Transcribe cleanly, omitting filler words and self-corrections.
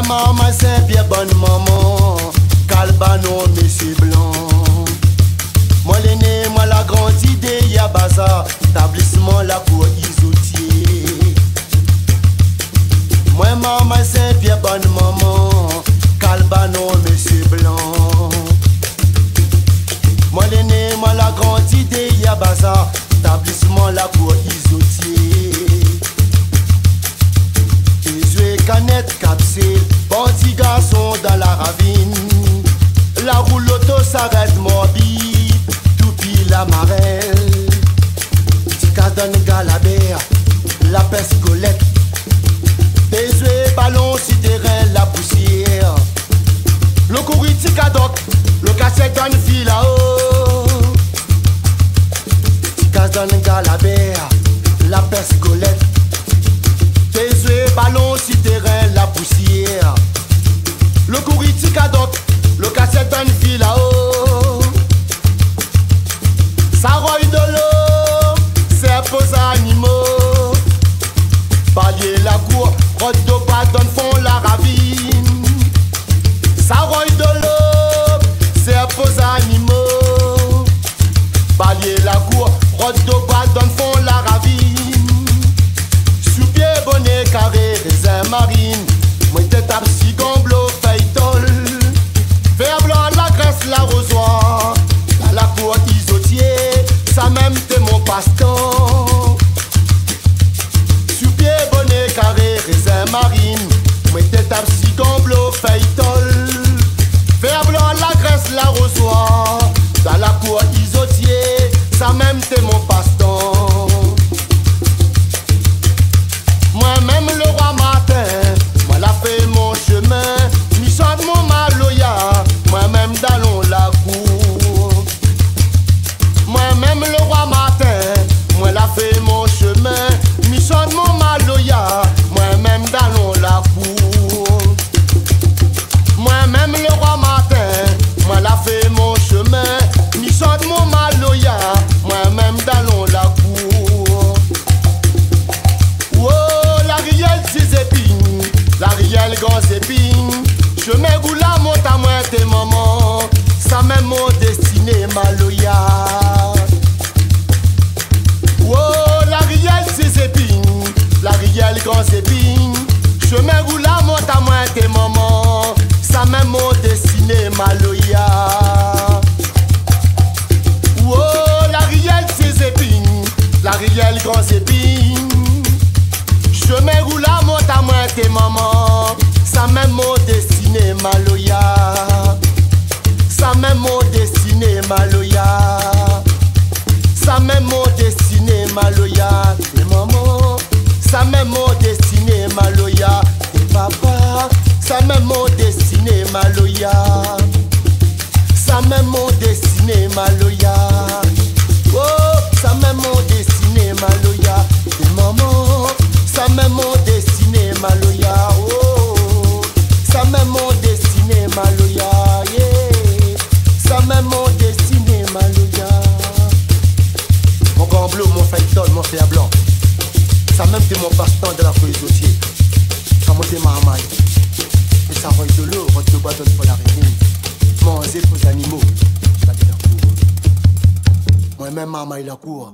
maman Saint-Pierre, bonne maman, Calbano, monsieur blanc. Moi l'aîné, moi la grande idée, y'a bazar, établissement la cour isotier. Moi maman Saint-Pierre, bonne maman, Calbano, monsieur blanc. Moi l'aîné, moi la grande idée, y'a bazar, établissement la cour isotier. Canette, capsule, petit garçon dans la ravine. La roule auto s'arrête morbide, tout pile la marelle. Petit cadon galabert, la peste collecte. Des yeux ballon si terrain la poussière. Le courrier cadoc, le cassette dans fil là-haut. Petit cadon galabert, la peste collecte. Tes yeux ballon si terrain la poussière. Le courrier cadoc, le cassette dans fil là-haut. Ça roille de l'eau, c'est pour animaux. Balayer la cour, rote de bâton font la ravine. Ça roille de l'eau, c'est pour animaux. Balayer la cour, rote de bâton font la ravine. Bonnet carré, raisin marine. Moi tête à psy, gamblo, feuilletol. Vert blanc, la graisse, l'arrosoir. Dans la cour isotier, ça même t'es mon passe-temps. Sous pied, bonnet carré, raisin marine. Moi tête à psy, gamblo, feuilletol. Vert blanc, la graisse, l'arrosoir. Dans la cour isotier, ça même t'es mon passe-temps. Moi-même le roi matin, moi la fait mon chemin, mi chante mon maloya, moi-même dans la cour. Moi-même le roi matin, moi la fait mon chemin, mi chante mon maloya, moi-même dans la cour. Moi-même le roi matin, moi la fait mon chemin, mi chante mon maloya, moi-même dans la cour. L'Ariel gros épine, je mets goût la monte à moi tes mamans, ça même mon destiné maloya. Oh, l'Ariel ses épines, l'Ariel gros épine, je mets goût la monte à moi tes mamans, ça même mon destiné maloya. Oh, l'Ariel ses épines, l'Ariel gros épine. Je mets roule la monte à moi tes mamans, ça même mon destiné maloya. Ça même mon destiné maloya. Ça même mon destiné maloya. Tes mamans, ça même mon destiné maloya. Tes papas, ça même mon destiné maloya. Ça même mon destiné maloya. Oh, ça même mon destiné maloya. Tes mamans, ça même mon destiné maloya, oh. Ça même mon destiné maloya, yeah. Ça même mon destiné maloya. Mon gamblo, mon feuilleton, mon fer blanc. Ça même t'es mon passe-temps de la feuille d'otier. Ça monte ma maille. Et ça roille de l'eau, rote de bâton pour la réunion. Manger pour les animaux, la cour. Moi-même ma maille la cour.